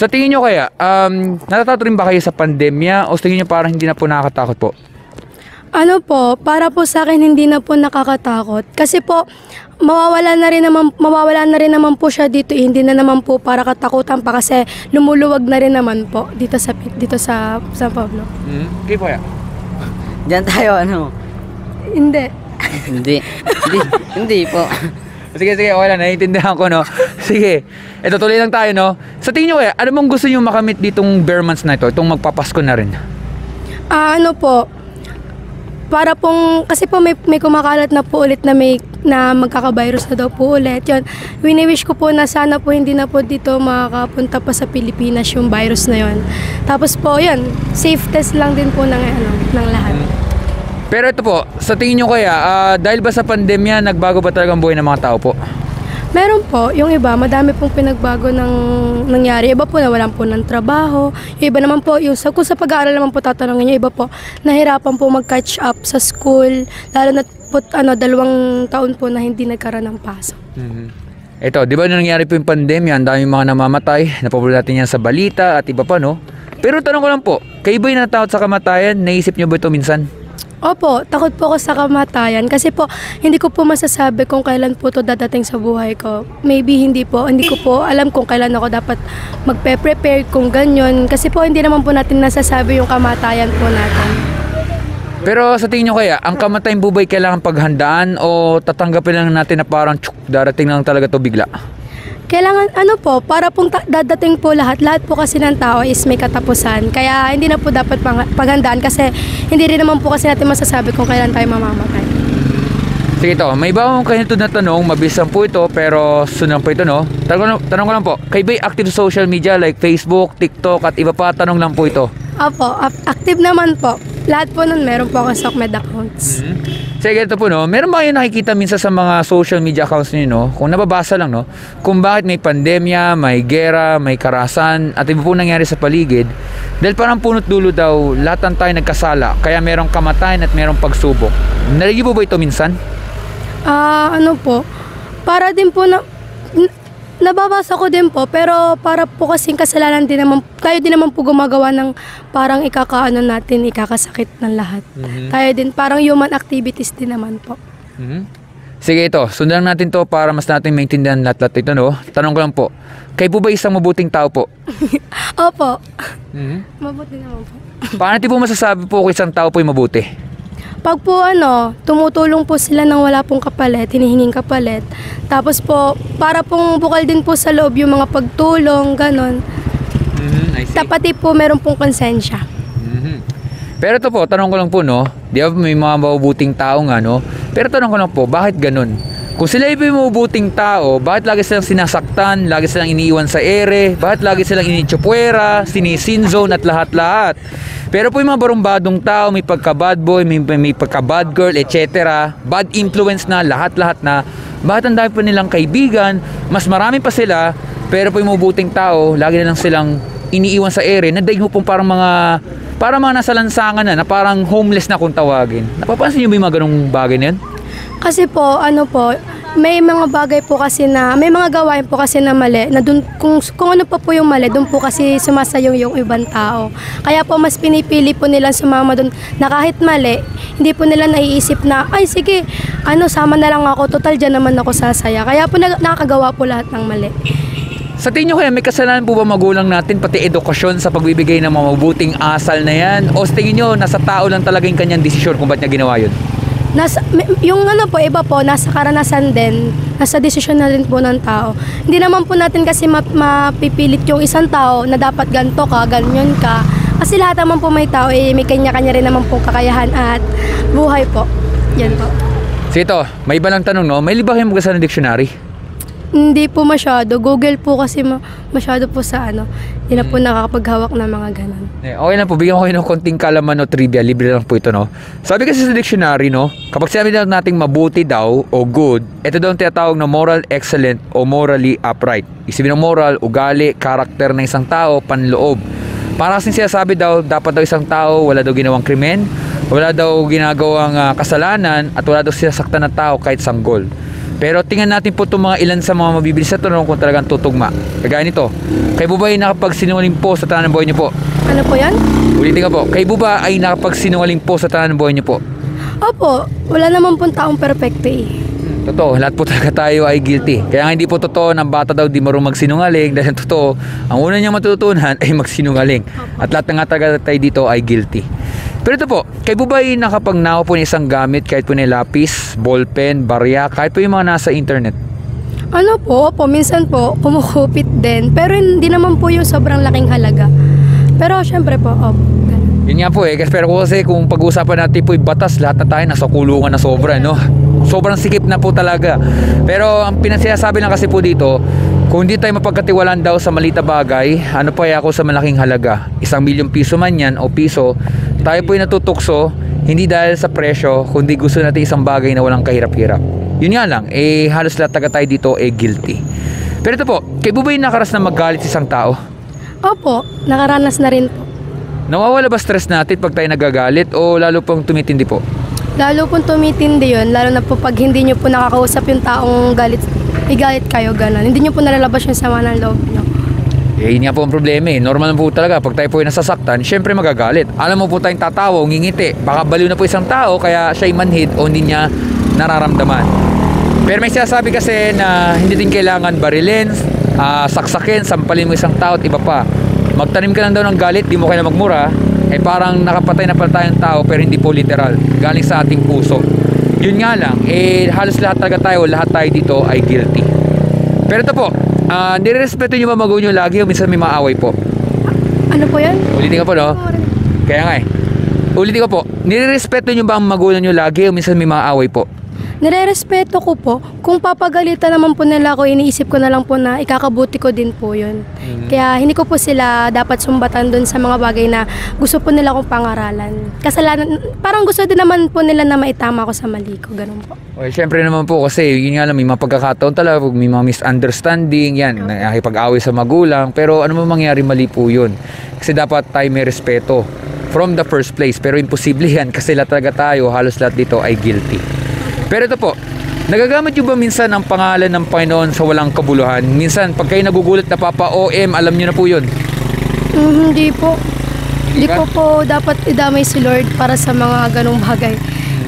Sa tingin nyo kaya, natatakot rin ba kayo sa pandemya o sa tingin nyo parang hindi na po nakakatakot po? Ano po, para po sa akin hindi na po nakakatakot. Kasi po, mawawala na rin naman po siya dito. Hindi na naman po para katakutan pa kasi lumuluwag na rin naman po dito sa San Pablo. Okay po ya. Diyan tayo, ano? Hindi. Hindi po. Sige, okay lang. Naiintindihan ko, no? Sige. Ito, tuloy lang tayo, no? Sa tingin nyo kaya, ano bang gusto nyo makamit ditong bare months na ito? Itong magpapasko na rin? Ano po, para pong, kasi po may kumakalat na po ulit na magkaka-virus na daw po ulit. Yun, wini-wish ko po na sana po hindi na po dito makakapunta pa sa Pilipinas yung virus na yun. Tapos po, yun, safe test lang din po ng lahat. Pero ito po, sa tingin nyo kaya, dahil ba sa pandemya, nagbago ba talaga ang buhay ng mga tao po? Meron po, yung iba, madami pong pinagbago ng nangyari. Iba po nawalan po ng trabaho. Yung iba naman po, kung sa pag-aaral naman po tatanungin yung iba po, nahirapan po mag-catch up sa school. Lalo na po, 2 taon po na hindi nagkaroon ng pasok. Ito, di ba nangyari po yung pandemya, ang daming mga namamatay, napabulo natin yan sa balita at iba pa, no? Pero tanong ko lang po, kayo ba'y natatakot sa kamatayan? Naisip nyo ba ito minsan? Opo, takot po ako sa kamatayan kasi po hindi ko po masasabi kung kailan po to dadating sa buhay ko. Maybe hindi ko po alam kung kailan ako dapat magpe-prepare kung ganyan kasi po hindi naman po natin nasasabi yung kamatayan po natin. Pero sa tingin nyo kaya, ang kamatayan po ba'y kailangan paghandaan o tatanggapin lang natin na parang darating lang talaga to bigla? Kailangan, para pong dadating po lahat po kasi ng tao is may katapusan. Kaya hindi na po dapat paghandaan kasi hindi rin naman po kasi natin masasabi kung kailan tayo mamamatay. Sige ito, may iba akong kanito na tanong, mabilisan po ito pero sunang po ito, no? Tanong ko lang po, kayo ba'y active sa social media like Facebook, TikTok at iba pa? Tanong lang po ito. Opo, active naman po. Lahat po nun meron po ako SOCMED accounts. Sige, ito po, no? Meron ba kayo nakikita minsan sa mga social media accounts niyo, no? Kung nababasa lang, no? Kung bakit may pandemya, may gera, may karahasan, at iba po nangyari sa paligid. Dahil parang punot dulo daw, lahat ng tayo nagkasala. Kaya merong kamatayan at merong pagsubok. Naligi po ba ito minsan? Para din po nababasa ko din po, pero para po kasing kasalanan din naman, tayo din naman po gumagawa ng parang ikakasakit ng lahat. Tayo din, parang human activities din naman po. Sige ito, sundan natin to para mas natin maintindihan lahat-lahat ito, no? Tanong ko lang po, kayo po ba isang mabuting tao po? Opo. Mabuti naman po. Paano natin po masasabi po kung isang tao po ay mabuti? Pag po tumutulong po sila nang wala pong kapalit, hinihinging kapalit. Tapos po, para pong bukal din po sa loob yung mga pagtulong, ganon. Tapati po meron pong konsensya. Pero ito po, tanong ko lang po, no? Di ba may mga mabubuting tao nga, no? Pero tanong ko lang po, bakit ganon? Kung sila ay mabubuting tao, bakit lagi silang sinasaktan, lagi silang iniiwan sa ere, bakit lagi silang initsupwera, sinisinzone at lahat-lahat? Pero po yung mga barumbadong tao, may pagka-bad boy, may pagka-bad girl, etc. Bad influence na, lahat-lahat na. Bakit ang dami pa nilang kaibigan, mas marami pa sila, pero po yung mabuting tao, lagi na lang silang iniiwan sa ere, na daig mo pong parang mga nasa lansangan na parang homeless na kung tawagin. Napapansin niyo ba yung mga ganong bagay na yan? Kasi po, may mga bagay po kasi may mga gawain po kasi na mali, na dun, kung ano pa po yung mali, dun po kasi sumasayong yung ibang tao. Kaya po mas pinipili po nilang sumama dun na kahit mali, hindi po nila naiisip na, ay sige, sama na lang ako, total dyan naman ako sasaya. Kaya po nakakagawa po lahat ng mali. Sa tingin nyo kaya may kasalanan po ba magulang natin pati edukasyon sa pagbibigay ng mga mabuting asal na yan? O sa tingin nyo, nasa tao lang talaga yung kanyang desisyon kung ba't niya ginawa yun? Iba po, nasa karanasan din, nasa desisyon na rin po ng tao. Hindi naman po natin kasi mapipilit yung isang tao na dapat ganito ka, ganyan ka. Kasi lahat naman po may tao, may kanya-kanya rin naman pong kakayahan at buhay po. Yan po. So ito, may iba lang tanong, no? May liba kayong magkasa ng dictionary? Hindi po masyado. Google po kasi masyado po sa hindi na po nakakapaghawak ng mga ganun. Okay lang po, bigyan ko kayo ng konting kalaman o trivia. Libre lang po ito, no? Sabi kasi sa dictionary, no? Kapag sinabi nating mabuti daw o good, ito daw ang tinatawag na moral excellent o morally upright. Isipin ng moral, ugali, karakter ng isang tao, panloob. Para kasing sinasabi daw, dapat daw isang tao wala daw ginawang krimen, wala daw ginagawang kasalanan, at wala daw sinasaktan ng tao kahit sanggol. Pero tingnan natin po itong mga ilan sa mga mabibilis na tanong kung talagang tutugma. Kagaya nito, kayo po ba ay nakapagsinungaling po sa tanan ng buhay niyo po? Ano po yan? Ulitin ko po, kayo po ba ay nakapagsinungaling po sa tanan ng buhay niyo po? Opo, wala naman pong taong perfecto eh. Totoo, lahat po talaga tayo ay guilty. Kaya nga hindi po totoo ng bata daw di marunong magsinungaling. Dahil totoo, ang una niyang matututunan ay magsinungaling. At lahat na nga talaga tayo dito ay guilty. Pero ito po, kayo po ba ay nakapagnakaw po ng isang gamit kahit po na lapis, ballpen, barya, kahit po yung mga nasa internet? Ano po, minsan po, kumukupit din. Pero hindi naman po yung sobrang laking halaga. Pero syempre po, ganun. Yun nga po pero kasi kung pag-uusapan natin po yung batas, lahat na tayo nasa kulungan na sobra, no? Sobrang sikip na po talaga. Pero ang pinasinasabi lang kasi po dito, kung hindi tayo mapagkatiwalaan daw sa malita bagay, ano pa ako sa malaking halaga? 1,000,000 piso man yan o piso, tayo po yung natutukso, hindi dahil sa presyo, kundi gusto natin isang bagay na walang kahirap-hirap. Yun nga lang, halos lahat tayo dito guilty. Pero ito po, kayo po ba yung nakaras na magalit sa isang tao? Opo, nakaranas na rin po. Nawawala ba stress natin pag tayo nagagalit o lalo pang tumitindi po? Lalo pong tumitindi yun, lalo na po pag hindi nyo po nakakausap yung taong igalit kayo, gano'n. Hindi nyo po nalalabas yung sama ng loob nyo. Yun nga po ang problema Normal po talaga pag tayo po ay nasasaktan, syempre magagalit. Alam mo po tayong tatawa, ngingiti. Baka baliw na po isang tao kaya siya ay manhid o hindi niya nararamdaman. Pero may sinasabi kasi na hindi din kailangan barilin, saksakin, sampalin mo isang tao at iba pa. Magtanim ka lang daw ng galit, di mo kaya magmura, parang nakapatay na pala tayong tao pero hindi po literal. Galing sa ating puso. Yun nga lang, halos lahat talaga tayo, lahat tayo dito ay guilty. Pero ito po, nirerespeto nyo ba magulang nyo lagi o minsan may maaway po? Ano po yan? Ulitin ko po, no? Kaya nga ulitin ko po, nirerespeto nyo ba ang magulang nyo lagi o minsan may maaway po? Nirerespeto ko po. Kung papagalitan naman po nila ako, iniisip ko na lang po na ikakabuti ko din po yun. Kaya hindi ko po sila dapat sumbatan dun sa mga bagay na gusto po nila kong pangaralan. Kasalanan, parang gusto din naman po nila na maitama ko sa mali ko. Ganun po. Well, syempre naman po kasi yun nga lang, may mga pagkakataon talaga, may mga misunderstanding, yan, nakikipag-away sa magulang. Pero ano mo mangyari, mali po yun. Kasi dapat tayo may respeto from the first place. Pero imposible yan kasi lahat talaga tayo, halos lahat dito ay guilty. Pero ito po, nagagamit nyo ba minsan ang pangalan ng Panginoon sa walang kabuluhan? Minsan, pag kayo nagugulat na Papa-OM, alam nyo na po yun. Hindi po. Hindi ko po dapat idamay si Lord para sa mga ganong bagay.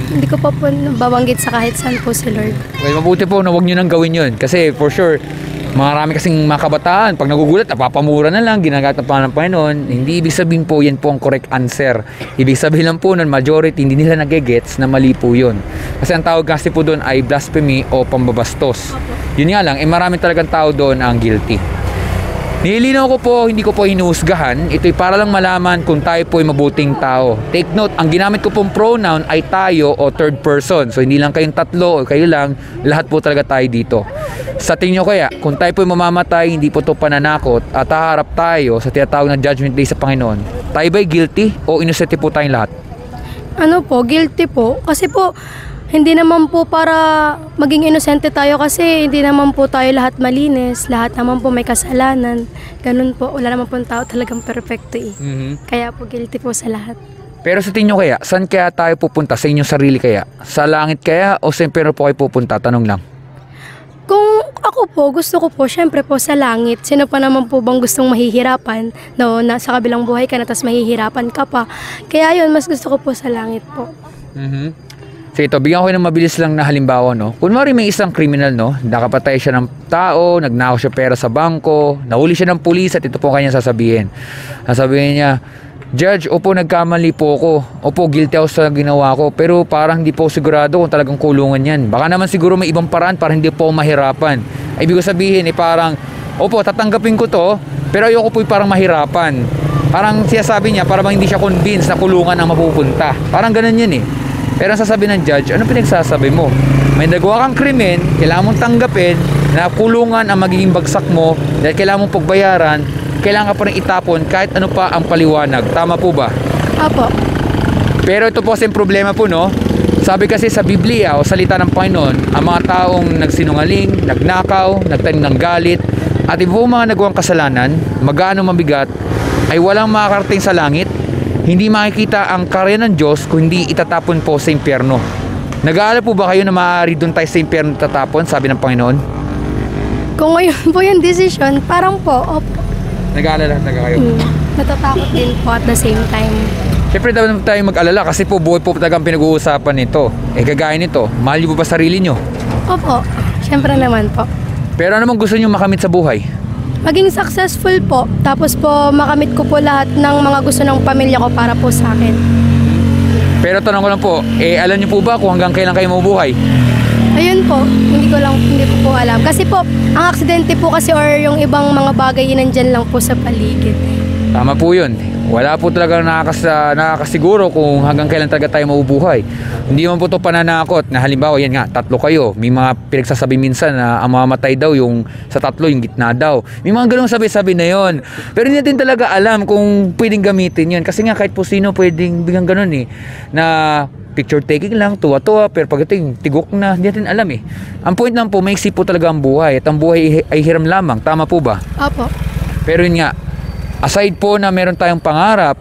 Hindi ko pa po babanggit sa kahit saan po si Lord. Well, mabuti po na huwag nyo nang gawin yun. Kasi for sure, marami kasing mga kabataan, pag nagugulat, napapamura na lang, ginagamit ng pangalan ng Panginoon. Hindi ibig sabihin po yan po ang correct answer. Ibig sabihin lang po ng majority, hindi nila nagigets na mali po yun. Kasi ang tawag kasi po doon ay blasphemy o pambabastos. Yun nga lang, marami talagang tao doon ang guilty. Nililinaw ko po, hindi ko po hinuhusgahan. Ito'y para lang malaman kung tayo po ay mabuting tao. Take note, ang ginamit ko pong pronoun ay tayo o third person. So hindi lang kayong tatlo o kayo lang, lahat po talaga tayo dito. Sa tingin nyo kaya, kung tayo po ay mamamatay, hindi po ito pananakot at haharap tayo sa tinatawag na judgment day sa Panginoon, tayo ba'y guilty o innocent po tayong lahat? Ano po, guilty po. Kasi po, hindi naman po para maging inosente tayo kasi hindi naman po tayo lahat malinis, lahat naman po may kasalanan. Ganun po, wala naman po tao talagang perfecto Kaya po guilty po sa lahat. Pero sa tingin nyo kaya, saan kaya tayo pupunta? Sa inyong sarili kaya? Sa langit kaya o sa impyerno po kayo pupunta? Tanong lang. Kung ako po, gusto ko po, syempre po sa langit. Sino pa naman po bang gustong mahihirapan? No, na sa kabilang buhay ka na tapos mahihirapan ka pa. Kaya yun, mas gusto ko po sa langit po. So ito, bigyan ko ng mabilis lang na halimbawa, no? Kunwari may isang criminal, no? Nakapatay siya ng tao, nagnakaw siya pera sa bangko, nahuli siya ng pulis at ito po kanya sasabihin. Sasabihin niya, Judge, opo, nagkamali po ako. Opo, guilty ako sa ginawa ko. Pero parang hindi po sigurado kung talagang kulungan yan. Baka naman siguro may ibang paraan para hindi po mahirapan. Ibig sabihin, parang, opo, tatanggapin ko to, pero ayoko po parang mahirapan. Parang siyasabi niya, parang hindi siya convinced na kulungan ang mapupunta. Parang ganun yun Pero ang sasabihin ng judge, ano pinagsasabi mo? May nagawa kang krimen, kailangan mong tanggapin na kulungan ang magiging bagsak mo dahil kailangan mong pagbayaran, kailangan ka pa rin itapon kahit ano pa ang paliwanag. Tama po ba? Apo. Pero ito po kasi yung problema po, no? Sabi kasi sa Biblia o salita ng Panginoon, ang mga taong nagsinungaling, nagnakaw, nagtanim ng galit, at iba po mga nagawang kasalanan, magaano mabigat, ay walang makakarating sa langit. Hindi makikita ang karya ng Diyos kung hindi itatapon po sa impyerno. Nag-aalala po ba kayo na maaari doon tayo sa impyerno tatapon, sabi ng Panginoon? Kung ngayon po yung decision, parang po, opo. Nag-aalala talaga kayo? Natatakot din po at the same time. Siyempre dapat tayo mag-alala kasi po buhay po talagang pinag-uusapan nito. Kagaya nito, mahal niyo po ba sarili niyo? Opo, syempre naman po. Pero ano mang gusto niyo makamit sa buhay? Maging successful po, tapos po makamit ko po lahat ng mga gusto ng pamilya ko para po sa akin. Pero tanong ko lang po, alam niyo po ba kung hanggang kailan kayo mabubuhay? Ayun po, hindi ko po alam. Kasi po, ang aksidente po kasi or yung ibang mga bagay nandyan lang po sa paligid. Tama po yun. Wala po talaga nakakasiguro kung hanggang kailan talaga tayo mabubuhay. Hindi man po ito pananakot na halimbawa, yan nga, 3 kayo. May mga pinagsasabi minsan na ang mamamatay daw yung sa 3, yung gitna daw. May mga ganung sabi-sabi na yon. Pero hindi natin talaga alam kung pwedeng gamitin yun. Kasi nga kahit po sino pwedeng bigyan ganun na picture taking lang, tuwa-tuwa, pero pagdating tigok na, hindi natin alam Ang point lang po, maiksi po talaga ang buhay at ang buhay ay hiram lamang. Tama po ba? Opo. Pero yun nga, aside po na meron tayong pangarap,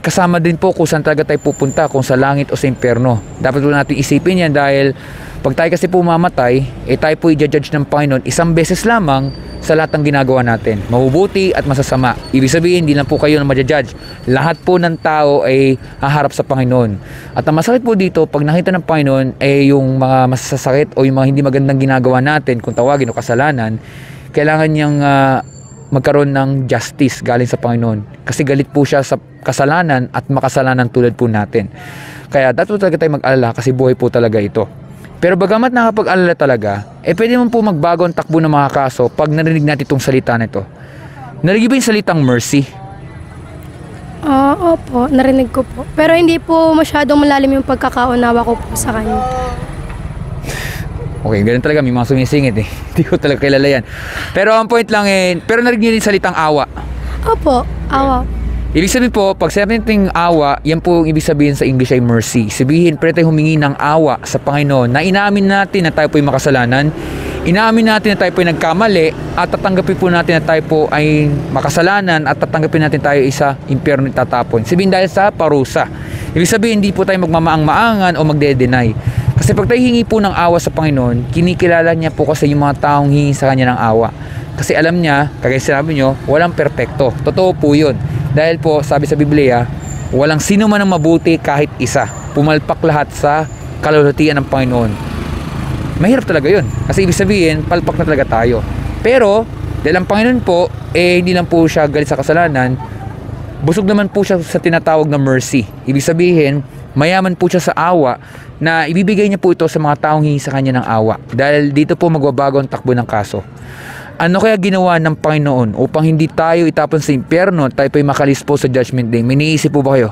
kasama din po kung saan talaga tayo pupunta, kung sa langit o sa impyerno. Dapat po natin isipin yan dahil pag tayo kasi po mamatay, tayo po i-judge ng Panginoon isang beses lamang sa lahat ng ginagawa natin. Mabubuti at masasama. Ibig sabihin, hindi lang po kayo na ma-judge. Lahat po ng tao ay haharap sa Panginoon. At ang masakit po dito, pag nakita ng Panginoon, yung mga masasakit o yung mga hindi magandang ginagawa natin, kung tawagin o kasalanan, kailangan niyang magkaroon ng justice galing sa Panginoon. Kasi galit po siya sa kasalanan at makasalanan tulad po natin. Kaya dapat talaga tayo mag-alala kasi buhay po talaga ito. Pero bagamat nakapag-alala talaga, pwede naman po magbago ang takbo ng mga kaso pag narinig natin itong salita na ito. Narinig ba yung salitang mercy? Opo, narinig ko po. Pero hindi po masyadong malalim yung pagkakaunawa ko po sa kanya. Okay, ganun talaga, may mga sumisingit Hindi ko talaga kilala yan. Pero ang point lang pero narinig niyo yung salitang awa. Opo, awa. Ibig sabihin po, pag sabi natin awa, yan po ang ibig sabihin sa English ay mercy. Sabihin, pwede tayong humingi ng awa sa Panginoon na inaamin natin na tayo po ay makasalanan, inaamin natin na tayo po ay nagkamali, at tatanggapin po natin na tayo po ay makasalanan, at tatanggapin natin tayo isa impyerno itatapon. Sabihin dahil sa parusa. Ibig sabihin, hindi po tayo magmamaang-maangan o magde-deny. Kasi pag tayo hingi po ng awa sa Panginoon, kinikilala niya po kasi yung mga taong hingi sa kanya ng awa. Kasi alam niya, kagaya sinabi niyo, walang perpekto. Totoo po yun. Dahil po, sabi sa Biblia, walang sino man ang mabuti kahit isa. Pumalpak lahat sa kalulutian ng Panginoon. Mahirap talaga yun. Kasi ibig sabihin, palpak na talaga tayo. Pero, dahil ang Panginoon po, hindi lang po siya galit sa kasalanan, busog naman po siya sa tinatawag na mercy. Ibig sabihin, mayaman po siya sa awa na ibibigay niya po ito sa mga taong hingi sa kanya ng awa. Dahil dito po magbabago ang takbo ng kaso. Ano kaya ginawa ng Panginoon upang hindi tayo itapon sa impyerno at tayo po'y makalis po sa judgment day? May niisip po ba kayo?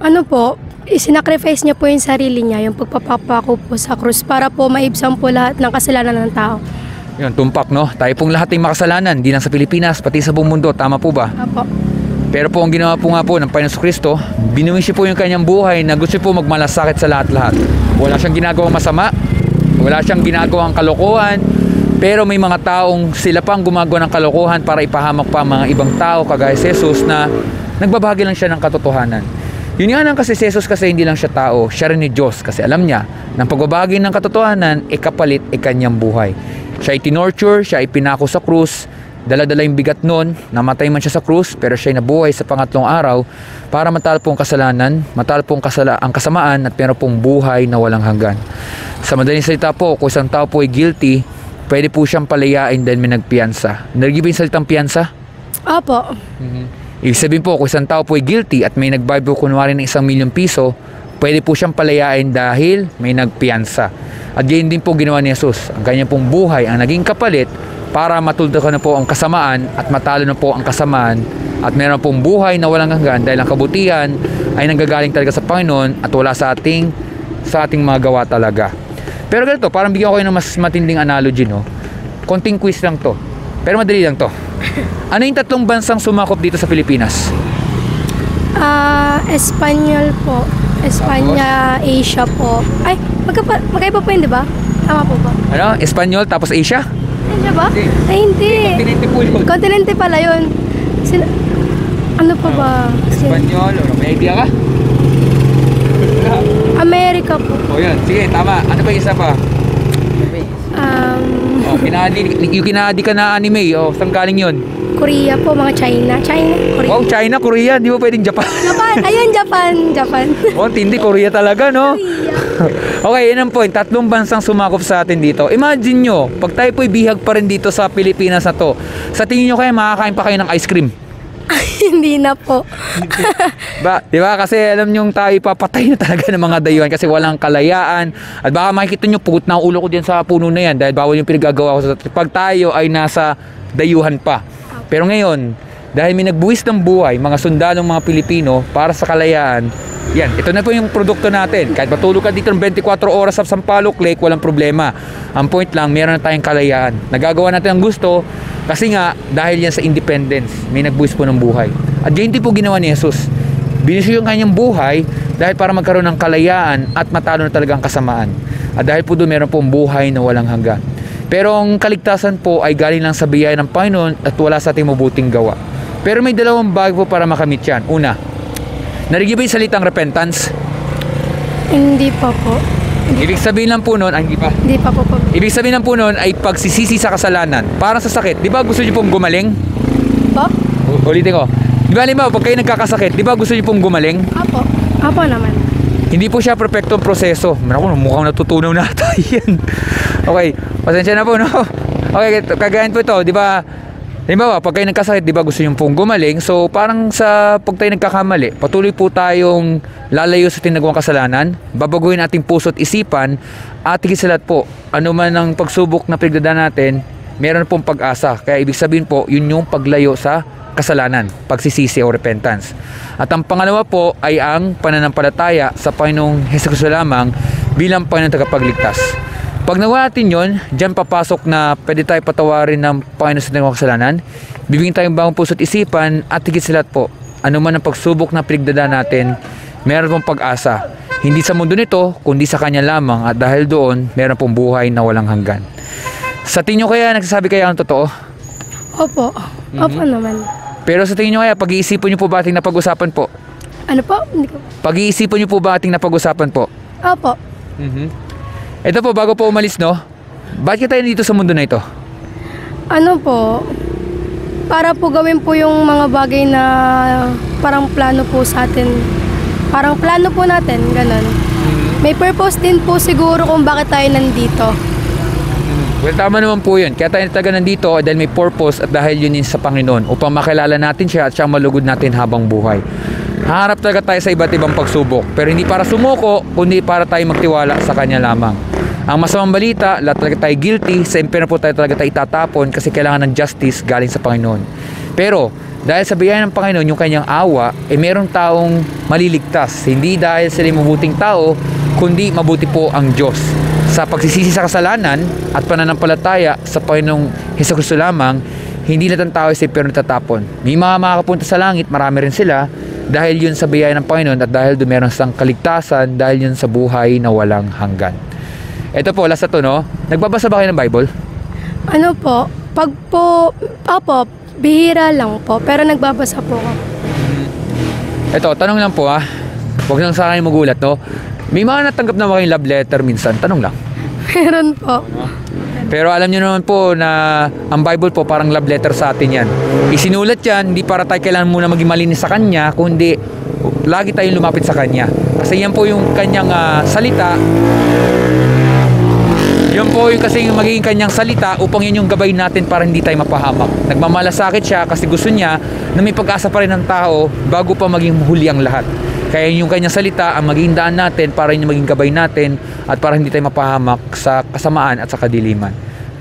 Ano po, isinacrifice niya po yung sarili niya, yung pagpapako po sa krus para po maibsan po lahat ng kasalanan ng tao. Yun, tumpak no? Tayo pong lahat ay makasalanan, di lang sa Pilipinas, pati sa buong mundo. Tama po ba? Apo. Pero po ang ginawa po nga po ng Panginoon Kristo, binuwi siya po yung kanyang buhay na gusto po magmalasakit sa lahat-lahat. Wala siyang ginagawang masama, wala siyang ginagawang kalokohan, pero may mga taong sila pang gumagawa ng kalokohan para ipahamak pa mga ibang tao kagaya si Jesus na nagbabahagi lang siya ng katotohanan. Yun nga lang kasi si Jesus kasi hindi lang siya tao, siya rin ni Diyos kasi alam niya na pagbabahagi ng katotohanan, kapalit kanyang buhay. Siya ay tinorture, siya ay pinako sa krus, dala-dala yung bigat nun, namatay man siya sa krus, pero siya ay nabuhay sa pangatlong araw para matalo pong kasalanan, matalo pong ang kasamaan at meron pong buhay na walang hanggan. Sa madaling salita po, kung isang tao po ay guilty, pwede po siyang palayain dahil may nagpiyansa. Narinig ba yung salitang piyansa? Opo. Ibig sabihin po, kung isang tao po ay guilty at may nagbayad po kunwari ng 1,000,000 piso, pwede po siyang palayain dahil may nagpiyansa. At ganyan din po ginawa ni Jesus. Ang kanyang pong buhay ang naging kapalit para matuldukan na po ang kasamaan at matalo na po ang kasamaan at meron pong buhay na walang hanggan dahil ang kabutihan ay nanggagaling talaga sa Panginoon at wala sa ating mga gawa talaga. Pero ganito, parang bigyan ko kayo ng mas matinding analogy, no? Konting quiz lang to. Pero madali lang to. Ano yung 3 bansang sumakop dito sa Pilipinas? Espanyol po. Espanya, Asia po. Ay, magkaiba po yun, di ba? Tama po ba? Ano? Espanyol tapos Asia? Asia ba? Hindi. Ay, hindi. Kontinente po yun. Kontinente pala yun. Ano pa ba? Espanyol, may idea ka? Amerika po. O yun, sige, tama. Ano ba yung isa pa? Oh, yung kinadi ka na anime, saan galing yun? Korea po, mga China. Korea. Wow, China, Korea, di ba pwedeng Japan? Japan, ayun, Japan. Oh, tindi, Korea talaga, no? Korea. Okay, yun ang point. 3 bansang sumakop sa atin dito. Imagine nyo, pag tayo po'y bihag pa rin dito sa Pilipinas na to, sa tingin nyo kaya makakain pa kayo ng ice cream? Hindi na po. Di ba? Kasi alam nyo tayo papatay na talaga ng mga dayuhan kasi walang kalayaan. At baka makikita nyo, pugot na ang ulo ko dyan sa puno na yan dahil bawal yung pinagagawa ko. Pag tayo ay nasa dayuhan pa. Pero ngayon, dahil may nagbuwis ng buhay, mga sundalong mga Pilipino para sa kalayaan, yan, ito na po yung produkto natin. Kahit matulog ka dito ng 24 oras sa Sampaloc Lake, walang problema. Ang point lang, meron na tayong kalayaan. Nagagawa natin ang gusto kasi nga, dahil yan sa independence, may nagbuwis po ng buhay. At ganyan din po ginawa ni Jesus. Binisyo yung kanyang buhay dahil para magkaroon ng kalayaan at matalo na talagang kasamaan. At dahil po doon, meron pong buhay na walang hanggan. Pero ang kaligtasan po ay galing lang sa biyaya ng Panginoon at wala sa ating mabuting gawa. Pero may 2 bagay po para makamit yan. Una, narinig ba yung salitang repentance? Hindi pa po. Ibig sabihin lang po nun, hindi pa. Hindi pa po. Ibig sabihin lang po nun ay pagsisisi sa kasalanan. Para sa sakit, di ba gusto niyo pong gumaling? Po? Ulitin ko. Di ba halimbawa, pag kayo nagkakasakit, di ba gusto niyo pong gumaling? Apo. Apo naman. Hindi po siya perfectong proseso. Naku, mukhang natutunaw na tayo yan. Okay, pasensya na po, no? Okay, kagayan po ito, di ba? Halimbawa, pag kayo nagkasakit, di ba gusto nyo pong gumaling? So, parang sa pag tayo nagkakamali, patuloy po tayong lalayo sa tinagawang kasalanan, babaguhin ating puso at isipan, at higit sa lahat po, ano man ang pagsubok na pinagdadaan natin, meron pong pag-asa. Kaya ibig sabihin po, yun yung paglayo sa kasalanan, pagsisisi o repentance. At ang pangalawa po ay ang pananampalataya sa Panginoong Jesucristo lamang bilang Panginoong tagapagligtas. Pag nagawa natin yun, dyan papasok na pwede tayo patawarin ng Panginoon sa ating kasalanan, bibigyan tayong bagong puso at isipan, at higit sa lahat po, ano man ang pagsubok na pinagdadaan natin, meron pong pag-asa. Hindi sa mundo nito, kundi sa Kanya lamang, at dahil doon, meron pong buhay na walang hanggan. Sa tingin nyo kaya, nagsasabi kaya ang totoo? Opo. Opo naman. Pero sa tingin nyo kaya, pag-iisipan nyo po ba ating napag-usapan po? Ano po? Hindi ko. Pag-iisipan nyo po ba ating napag-usapan po? Opo. Ito po, bago po umalis, no? Bakit tayo dito sa mundo na ito? Ano po? Para po gawin po yung mga bagay na parang plano po sa atin. Parang plano po natin, ganun. May purpose din po siguro kung bakit tayo nandito. Well, tama naman po yun. Kaya tayo talaga nandito dahil may purpose at dahil yun sa Panginoon upang makilala natin siya at siya malugod natin habang buhay. Haharap talaga tayo sa iba't ibang pagsubok, pero hindi para sumuko, kundi para tayo magtiwala sa Kanya lamang. Ang masamang balita, lahat talaga tayo guilty, sa impyerno po tayo talaga tayo itatapon kasi kailangan ng justice galing sa Panginoon. Pero dahil sa biyaya ng Panginoon, yung Kanyang awa, merong taong maliligtas. Hindi dahil sila mabuting tao, kundi mabuti po ang Diyos. Sa pagsisisi sa kasalanan at pananampalataya sa Panginoong Jesucristo lamang, hindi lahat ng tao sa impyerno tatapon. May mga makakapunta sa langit, marami rin sila, dahil yun sa biyaya ng Panginoon at dahil doon meron silang kaligtasan, dahil yun sa buhay na walang hanggan. Ito po, last na to, no? Nagbabasa ba kayo ng Bible? Ano po? Pag po, opo, bihira lang po, pero nagbabasa po ako. Ito, tanong lang po, ha? Huwag lang sa akin magulat, no? May mga natanggap na kayong love letter minsan, tanong lang. Meron po. Pero alam nyo naman po na ang Bible po parang love letter sa atin yan. Isinulat yan, hindi para tayo kailangan muna maging malinis sa Kanya, kundi lagi tayong lumapit sa Kanya. Kasi yan po yung Kanyang salita. Yan po yung kasi yung magiging Kanyang salita upang yan yung gabay natin para hindi tayo mapahamak. Nagmamalasakit siya kasi gusto niya na may pag-asa pa rin ng tao bago pa maging huli ang lahat. Kaya yung Kanyang salita ang maging daan natin para yung maging gabay natin at para hindi tayo mapahamak sa kasamaan at sa kadiliman.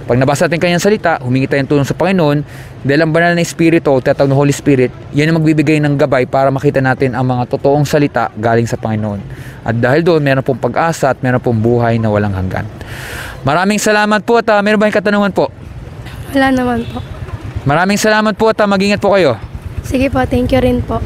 Pag nabasa natin Kanyang salita, humingi tayo ng tulong sa Panginoon dahil ang banal na Espiritu o tinatawag na Holy Spirit, yan ang magbibigay ng gabay para makita natin ang mga totoong salita galing sa Panginoon. At dahil doon, meron pong pag-asa at meron pong buhay na walang hanggan. Maraming salamat po at meron ba yung katanungan po? Wala naman po. Maraming salamat po at mag-ingat po kayo. Sige po, thank you rin po.